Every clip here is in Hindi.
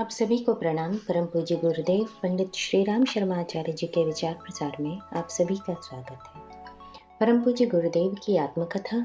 आप सभी को प्रणाम। परम पूज्य गुरुदेव पंडित श्री राम शर्मा आचार्य जी के विचार प्रसार में आप सभी का स्वागत है। परम पूज्य गुरुदेव की आत्मकथा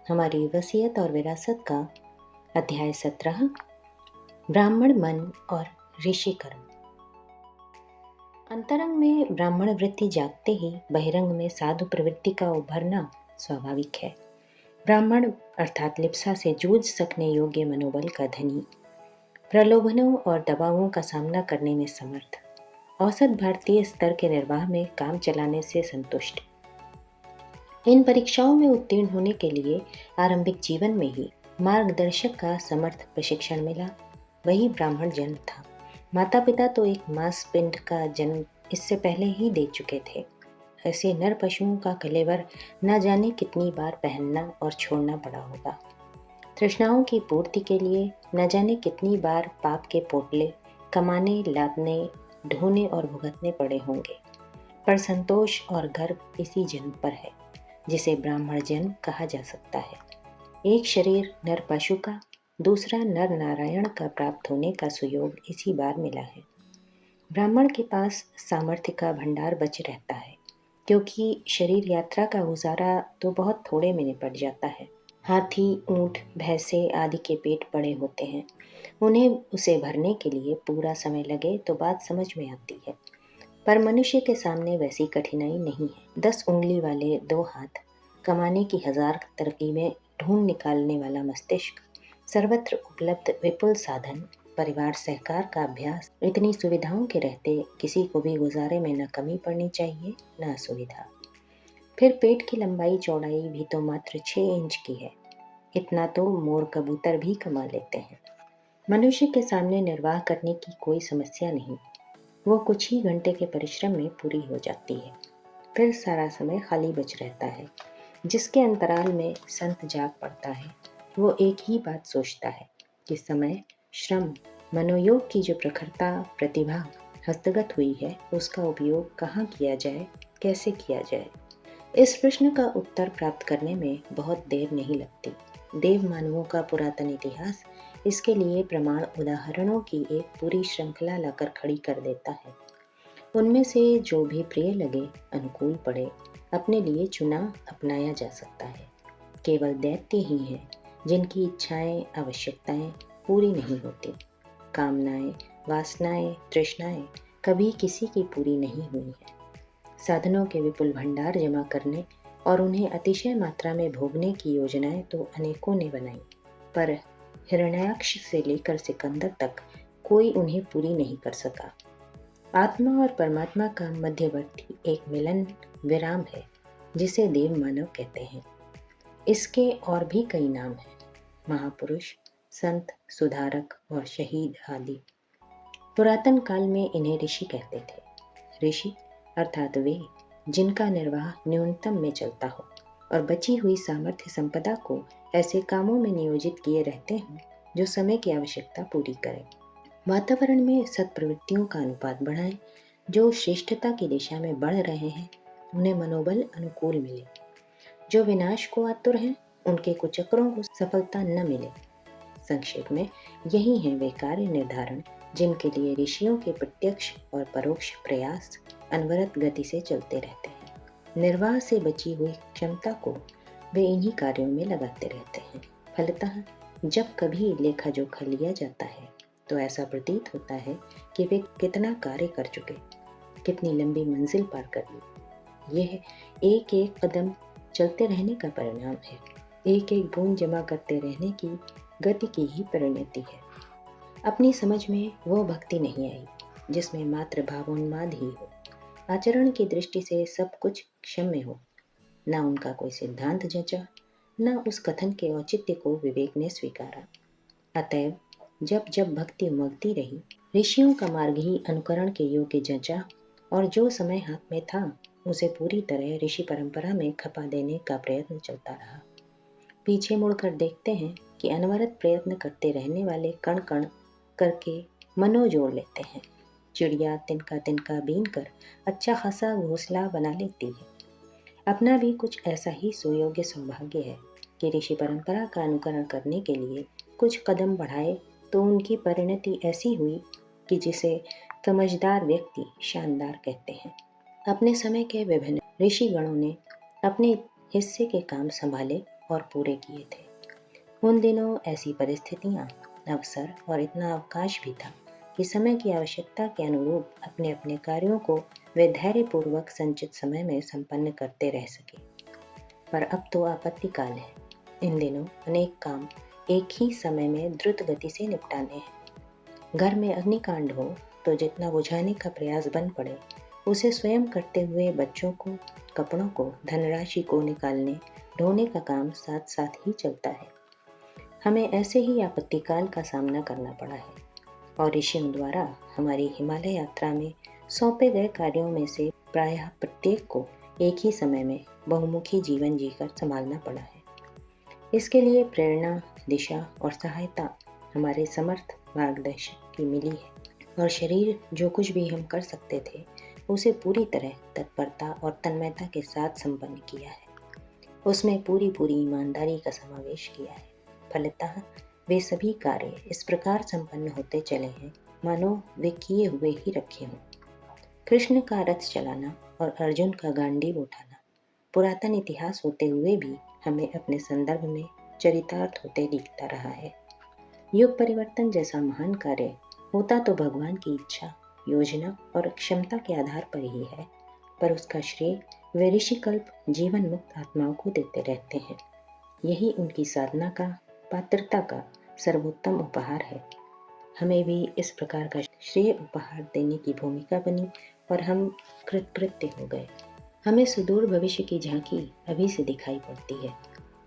हमारी वसीयत और विरासत का अध्याय 17 ब्राह्मण मन और ऋषि कर्म। अंतरंग में ब्राह्मण वृत्ति जागते ही बहिरंग में साधु प्रवृत्ति का उभरना स्वाभाविक है। ब्राह्मण अर्थात लिप्सा से जूझ सकने योग्य मनोबल का धनी, प्रलोभनों और दबावों का सामना करने में समर्थ, औसत भारतीय स्तर के निर्वाह में काम चलाने से संतुष्ट। इन परीक्षाओं में उत्तीर्ण होने के लिए आरंभिक जीवन में ही मार्गदर्शक का समर्थ प्रशिक्षण मिला, वही ब्राह्मण जन्म था। माता पिता तो एक मांस पिंड का जन्म इससे पहले ही दे चुके थे। ऐसे नर पशुओं का कलेवर न जाने कितनी बार पहनना और छोड़ना पड़ा होगा। तृष्णाओं की पूर्ति के लिए न जाने कितनी बार पाप के पोटले कमाने, लादने, ढोने और भुगतने पड़े होंगे, पर संतोष और गर्व इसी जन्म पर है जिसे ब्राह्मण जन्म कहा जा सकता है। एक शरीर नर पशु का, दूसरा नर नारायण का प्राप्त होने का सुयोग इसी बार मिला है। ब्राह्मण के पास सामर्थ्य का भंडार बच रहता है, क्योंकि शरीर यात्रा का गुजारा तो बहुत थोड़े में निपट जाता है। हाथी, ऊंट, भैंसे आदि के पेट बड़े होते हैं। उन्हें उसे भरने के लिए पूरा समय लगे तो बात समझ में आती है, पर मनुष्य के सामने वैसी कठिनाई नहीं है। 10 उंगली वाले 2 हाथ, कमाने की 1000 तरकीबें ढूंढ निकालने वाला मस्तिष्क, सर्वत्र उपलब्ध विपुल साधन, परिवार सहकार का अभ्यास, इतनी सुविधाओं के रहते किसी को भी गुजारे में न कमी पड़नी चाहिए न असुविधा। फिर पेट की लंबाई चौड़ाई भी तो मात्र 6 इंच की है। इतना तो मोर कबूतर भी कमा लेते हैं। मनुष्य के सामने निर्वाह करने की कोई समस्या नहीं, वो कुछ ही घंटे के परिश्रम में पूरी हो जाती है। फिर सारा समय खाली बच रहता है। जिसके अंतराल में संत जाग पड़ता है, वो एक ही बात सोचता है कि समय, श्रम, मनोयोग की जो प्रखरता, प्रतिभा हस्तगत हुई है, उसका उपयोग कहाँ किया जाए, कैसे किया जाए। इस प्रश्न का उत्तर प्राप्त करने में बहुत देर नहीं लगती। देव मानवों का पुरातन इतिहास इसके लिए प्रमाण उदाहरणों की एक पूरी श्रृंखला लाकर खड़ी कर देता है। उनमें से जो भी प्रिय लगे, अनुकूल पड़े, अपने लिए चुना अपनाया जा सकता है। केवल दैत्य ही हैं जिनकी इच्छाएं, आवश्यकताएं पूरी नहीं होती। कामनाएं, वासनाएं, तृष्णाएं कभी किसी की पूरी नहीं हुई हैं। साधनों के विपुल भंडार जमा करने और उन्हें अतिशय मात्रा में भोगने की योजनाएं तो अनेकों ने बनाई, पर हिरण्याक्ष से लेकर सिकंदर तक कोई उन्हें पूरी नहीं कर सका। आत्मा और परमात्मा का मध्यवर्ती एक मिलन विराम है, जिसे देव मानव कहते हैं। इसके और भी कई नाम हैं, महापुरुष, संत, सुधारक और शहीद आदि। पुरातन काल में इन्हें ऋषि कहते थे। ऋषि अर्थात वे जिनका निर्वाह न्यूनतम में चलता हो और बची हुई सामर्थ्य संपदा को ऐसे कामों में नियोजित किए रहते हों जो समय की आवश्यकता पूरी करें। वातावरण में सत्प्रवृत्तियों का अनुपात बढ़ाएं, जो श्रेष्ठता की दिशा में बढ़ रहे हैं उन्हें मनोबल अनुकूल मिले, जो विनाश को आतुर हैं उनके कुचक्रों को सफलता न मिले। संक्षेप में यही हैं वे कार्य निर्धारण जिनके लिए ऋषियों के प्रत्यक्ष और परोक्ष प्रयास अनवरत गति से चलते रहते हैं। निर्वाह से बची हुई क्षमता को वे इन्हीं कार्यों में लगाते रहते हैं। फलतः जब कभी लेखा जोखा लिया जाता है तो ऐसा प्रतीत होता है कि वे कितना कार्य कर चुके, कितनी लंबी मंजिल पार कर ली। यह एक एक कदम चलते रहने का परिणाम है, एक एक बूंद जमा करते रहने की गति की ही परिणति है। अपनी समझ में वो भक्ति नहीं आई जिसमें मात्र भावोन्माद ही हो, आचरण की दृष्टि से सब कुछ क्षम्य हो। न उनका कोई सिद्धांत जचा, न उस कथन के औचित्य को विवेक ने स्वीकारा। अतएव जब जब भक्ति उमगती रही, ऋषियों का मार्ग ही अनुकरण के योग्य जचा और जो समय हाथ में था उसे पूरी तरह ऋषि परंपरा में खपा देने का प्रयत्न चलता रहा। पीछे मुड़कर देखते हैं कि अनवरत प्रयत्न करते रहने वाले कण कण करके मनो जोड़ लेते हैं। चिड़िया तिनका तिनका बीन कर अच्छा खासा घोंसला बना लेती है। अपना भी कुछ ऐसा ही सुयोग्य सौभाग्य है कि ऋषि परंपरा का अनुकरण करने के लिए कुछ कदम बढ़ाए तो उनकी परिणति ऐसी हुई कि जिसे समझदार व्यक्ति शानदार कहते हैं। अपने समय के विभिन्न ऋषिगणों ने अपने हिस्से के काम संभाले और पूरे किए थे। उन दिनों ऐसी परिस्थितियां, अवसर और इतना अवकाश भी था कि समय की आवश्यकता के अनुरूप अपने अपने कार्यों को वे धैर्यपूर्वक संचित समय में संपन्न करते रह सके। पर अब तो आपत्ति काल है। इन दिनों अनेक काम एक ही समय में द्रुत गति से निपटाने हैं। घर में अग्निकांड हो तो जितना बुझाने का प्रयास बन पड़े, उसे स्वयं करते हुए बच्चों को, कपड़ों को, धनराशि को निकालने ढोने का काम साथ साथ ही चलता है। हमें ऐसे ही आपत्तिकाल का सामना करना पड़ा है और ऋषियों द्वारा हमारी हिमालय यात्रा में सौंपे गए कार्यों में से प्रायः प्रत्येक को एक ही समय में बहुमुखी जीवन जीकर संभालना पड़ा है। इसके लिए प्रेरणा, दिशा और सहायता हमारे समर्थ मार्गदर्शक की मिली है और शरीर जो कुछ भी हम कर सकते थे उसे पूरी तरह तत्परता और तन्मयता के साथ संपन्न किया है। उसमें पूरी ईमानदारी का समावेश किया है। फलतः वे सभी कार्य इस प्रकार संपन्न होते चले हैं मानो वे किए हुए ही रखे हों। कृष्ण का रथ चलाना और अर्जुन का गांडीव उठाना पुरातन इतिहास होते हुए भी हमें अपने संदर्भ में चरितार्थ होते दिखता रहा है। युग परिवर्तन जैसा महान कार्य होता तो भगवान की इच्छा, योजना और क्षमता के आधार पर ही है, पर उसका श्रेय वे ऋषिकल्प जीवन मुक्त आत्माओं को देते रहते हैं। यही उनकी साधना का, पात्रता का सर्वोत्तम उपहार है। हमें भी इस प्रकार का श्रेय उपहार देने की भूमिका बनी और हम कृतकृत्य हो गए। हमें सुदूर भविष्य की झांकी अभी से दिखाई पड़ती है।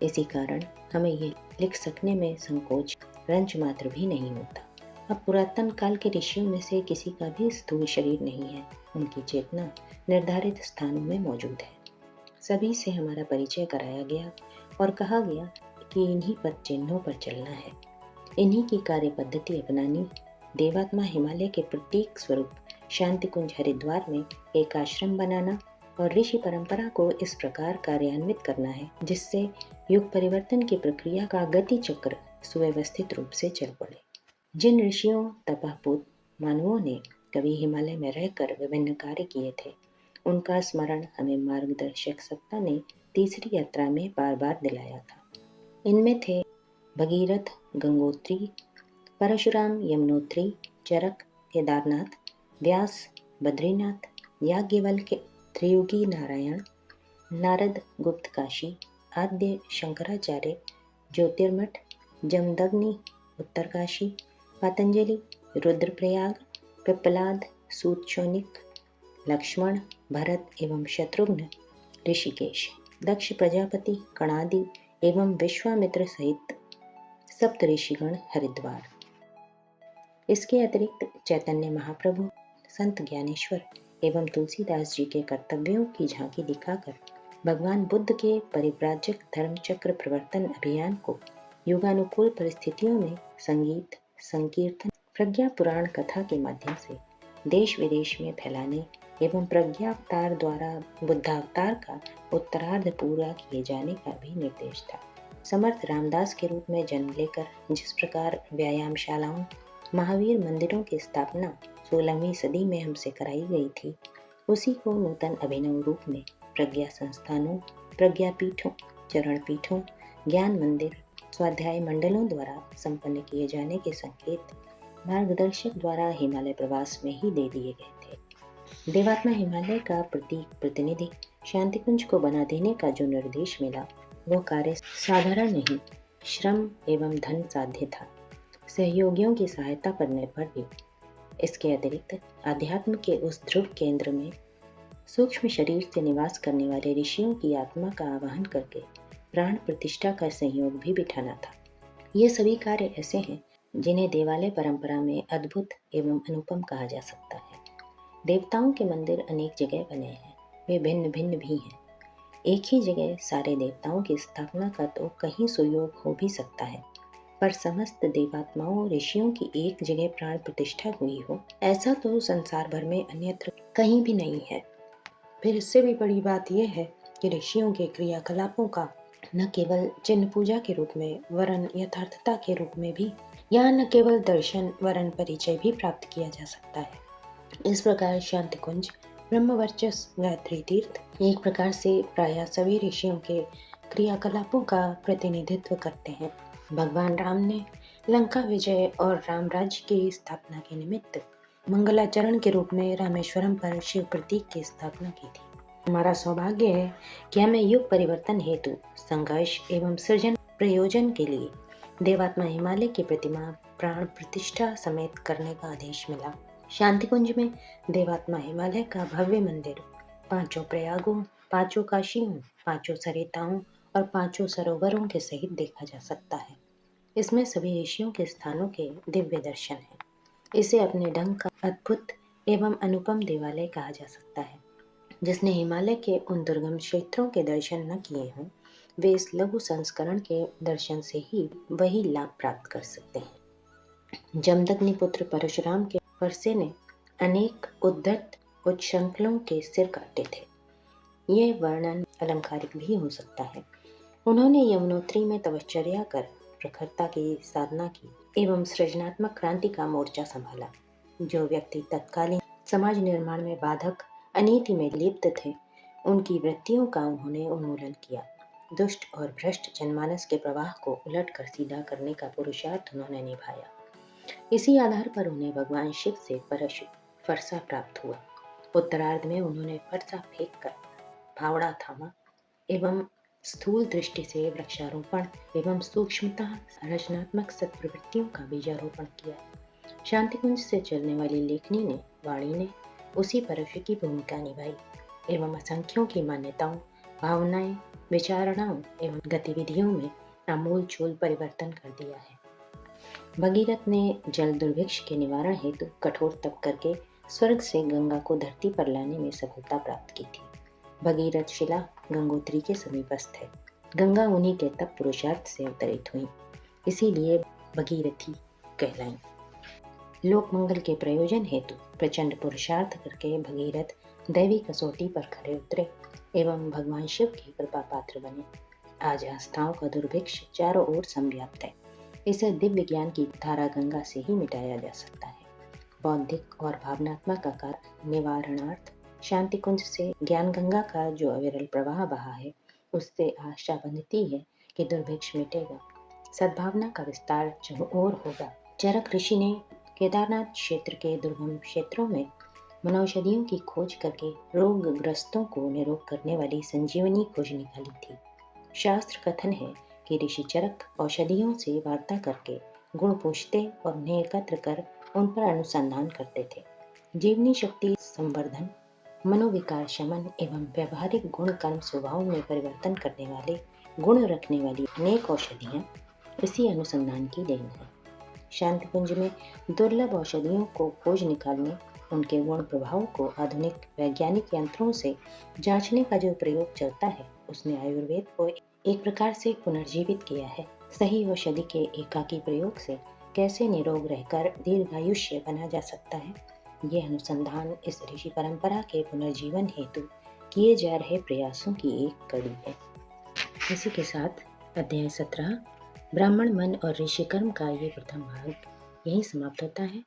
इसी कारण हमें ये लिख सकने में संकोच रंच मात्र भी नहीं होता। अब पुरातन काल के ऋषियों में से किसी का भी स्थूल शरीर नहीं है। उनकी चेतना निर्धारित स्थानों में मौजूद है। सभी से हमारा परिचय कराया गया और कहा गया कि इन्हीं पद चिन्हों पर चलना है, इन्हीं की कार्य पद्धति अपनानी। देवात्मा हिमालय के प्रतीक स्वरूप शांति कुंज हरिद्वार में एक आश्रम बनाना और ऋषि परंपरा को इस प्रकार कार्यान्वित करना है जिससे युग परिवर्तन की प्रक्रिया का गति चक्र सुव्यवस्थित रूप से चल पड़े। जिन ऋषियों तपःपूत मानवों ने कभी हिमालय में रहकर विभिन्न कार्य किए थे, उनका स्मरण हमें मार्गदर्शक सत्ता ने तीसरी यात्रा में बार बार दिलाया था। इनमें थे भगीरथ, गंगोत्री, परशुराम, यमुनोत्री, चरक, केदारनाथ, व्यास, बद्रीनाथ, याज्ञवल्क्य, त्रियुगी नारायण, नारद, गुप्त काशी, आद्य शंकराचार्य, ज्योतिर्मठ, जमदग्नि, उत्तरकाशी, पतंजलि, रुद्रप्रयाग, पिप्पलाद, सूत शौनिक, लक्ष्मण, भरत एवं शत्रुघ्न, ऋषिकेश, दक्ष प्रजापति, कणादि एवं विश्वामित्र सहित सप्त ऋषिगण हरिद्वार। इसके अतिरिक्त चैतन्य महाप्रभु, संत ज्ञानेश्वर एवं तुलसीदास जी के कर्तव्यों की झांकी दिखाकर भगवान बुद्ध के परिव्राजक धर्मचक्र प्रवर्तन अभियान को युगानुकूल परिस्थितियों में संगीत, संकीर्तन, प्रज्ञा पुराण कथा के माध्यम से देश विदेश में फैलाने एवं प्रज्ञावतार द्वारा बुद्धावतार का उत्तरार्ध पूरा किए जाने का भी निर्देश था। समर्थ रामदास के रूप में जन्म लेकर जिस प्रकार व्यायामशालाओं, महावीर मंदिरों की स्थापना 16वीं सदी में हमसे कराई गई थी, उसी को नूतन अभिनव रूप में प्रज्ञा संस्थानों, प्रज्ञापीठों, चरण पीठों, ज्ञान मंदिर, स्वाध्याय मंडलों द्वारा संपन्न किए जाने के संकेत मार्गदर्शक द्वारा हिमालय प्रवास में ही दे दिए गए थे। देवात्मा हिमालय का प्रतीक प्रतिनिधि शांतिकुंज को बना देने का जो निर्देश मिला, वो कार्य साधारण नहीं, श्रम एवं धन साध्य था, सहयोगियों की सहायता पर निर्भर भी। इसके अतिरिक्त अध्यात्म के उस ध्रुव केंद्र में सूक्ष्म शरीर से निवास करने वाले ऋषियों की आत्मा का आवाहन करके प्राण प्रतिष्ठा का संयोग भी बिठाना था। ये सभी कार्य ऐसे हैं जिन्हें देवालय परंपरा में अद्भुत एवं अनुपम कहा जा सकता है। देवताओं के मंदिर अनेक जगह बने हैं, वे भिन्न भिन्न भी हैं। एक ही जगह सारे देवताओं की स्थापना का तो कहीं सुयोग हो भी सकता है, पर समस्त देवात्माओं ऋषियों की एक जगह प्राण प्रतिष्ठा हुई हो, ऐसा तो संसार भर में अन्यत्र कहीं भी नहीं है। फिर इससे भी बड़ी बात यह है कि ऋषियों के क्रियाकलापों का न केवल चिन्ह पूजा के रूप में वरन यथार्थता के रूप में भी, यहाँ न केवल दर्शन वरन परिचय भी प्राप्त किया जा सकता है। इस प्रकार शांति कुंज, ब्रह्मवर्चस्व, गायत्री तीर्थ एक प्रकार से प्रायः सभी ऋषियों के क्रियाकलापों का प्रतिनिधित्व करते हैं। भगवान राम ने लंका विजय और राम राज्य की स्थापना के निमित्त मंगलाचरण के रूप में रामेश्वरम पर शिव प्रतीक की स्थापना की थी। हमारा सौभाग्य है कि हमें युग परिवर्तन हेतु संघर्ष एवं सृजन प्रयोजन के लिए देवात्मा हिमालय की प्रतिमा प्राण प्रतिष्ठा समेत करने का आदेश मिला। शांति कुंज में देवात्मा हिमालय का भव्य मंदिर 5 प्रयागों, 5 काशियों, 5 सरिताओं और 5 सरोवरों के सहित देखा जा सकता है। इसमें सभी ऋषियों के स्थानों के दिव्य दर्शन हैं। इसे अपने ढंग का अद्भुत एवं अनुपम देवालय कहा जा सकता है। जिसने हिमालय के उन दुर्गम क्षेत्रों के दर्शन न किए हों, वे इस लघु संस्करण के दर्शन से ही वही लाभ प्राप्त कर सकते हैं। जमदग्नि पुत्र परशुराम के परसे ने अनेक उद्धत उच्छृंखलों के सिर काटे थे। यह वर्णन अलंकारिक भी हो सकता है। उन्होंने यमुनोत्री में तपश्चर्या कर प्रखरता की साधना की एवं सृजनात्मक क्रांति का मोर्चा संभाला। जो व्यक्ति तत्कालीन समाज निर्माण में बाधक अनीति में लिप्त थे, उनकी वृत्तियों का उन्होंने उन्मूलन किया। दुष्ट और भ्रष्ट जनमानस के प्रवाह को उलट कर सीधा करने का पुरुषार्थ उन्होंने निभाया। इसी आधार पर उन्हें भगवान शिव से फरसा प्राप्त हुआ। उत्तरार्ध में उन्होंने फरसा फेंक कर फावड़ा थामा एवं स्थूल दृष्टि से वृक्षारोपण एवं सूक्ष्मता रचनात्मक सत्प्रवृत्तियों का बीजारोपण किया। शांतिकुंज से चलने वाली लेखनी ने, वाणी ने उसी परशु की भूमिका निभाई एवं असंख्यों की मान्यताओं, भावनाएं, विचारणाओं एवं गतिविधियों में आमूल चूल परिवर्तन कर दिया है। भगीरथ ने जल दुर्भिक्ष के निवारण हेतु कठोर तप करके स्वर्ग से गंगा को धरती पर लाने में सफलता प्राप्त की थी। भगीरथ शिला गंगोत्री के समीपस्थ है। गंगा उन्हीं के तप पुरुषार्थ से अवतरित हुई, इसीलिए भगीरथी कहलाई। लोक मंगल के प्रयोजन हेतु प्रचंड पुरुषार्थ करके भगीरथ दैवी कसौटी पर खरे उतरे एवं भगवान शिव की कृपा पात्र बने। आज आस्थाओं का दुर्भिक्ष चारों ओर संव्याप्त है। इसे दिव्य ज्ञान की धारा गंगा से ही मिटाया जा सकता है। बौद्धिक और भावनात्मक आकार निवारणार्थ शांति कुंज से ज्ञान गंगा का जो अविरल प्रवाह बहा है, उससे आशा बंधती है कि दुर्भिक्ष मिटेगा, सद्भावना का विस्तार चारों ओर होगा। चरक ऋषि ने केदारनाथ क्षेत्र के दुर्गम क्षेत्रों में वनौषधियों की खोज करके रोगग्रस्तों को निरोग करने वाली संजीवनी खोज निकाली थी। शास्त्र कथन है कि ऋषि चरक औषधियों से वार्ता करके गुण पूछते और उन्हें एकत्र कर उन पर अनुसंधान करते थे। जीवनी शक्ति संवर्धन, मनोविकार शमन एवं व्यवहारिक गुण कर्म स्वभाव में परिवर्तन करने वाले गुण रखने वाली अनेक औषधियाँ इसी अनुसंधान की देन है। शांति कुंज में दुर्लभ औषधियों को खोज निकालने, उनके गुण प्रभाव को आधुनिक वैज्ञानिक यंत्रों से जांचने का जो प्रयोग चलता है, उसने आयुर्वेद को एक प्रकार से पुनर्जीवित किया है। सही औषधि के एकाकी प्रयोग से कैसे निरोग रहकर दीर्घायुष्य बना जा सकता है, ये अनुसंधान इस ऋषि परंपरा के पुनर्जीवन हेतु किए जा रहे प्रयासों की एक कड़ी है। इसी के साथ अध्याय 17 ब्राह्मण मन और ऋषि कर्म का ये प्रथम भाग यहीं समाप्त होता है।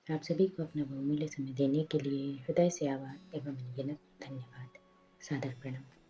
आप सभी को अपना बहुमूल्य समय देने के लिए हृदय से आभार एवं अनगिनत धन्यवाद। सादर प्रणाम।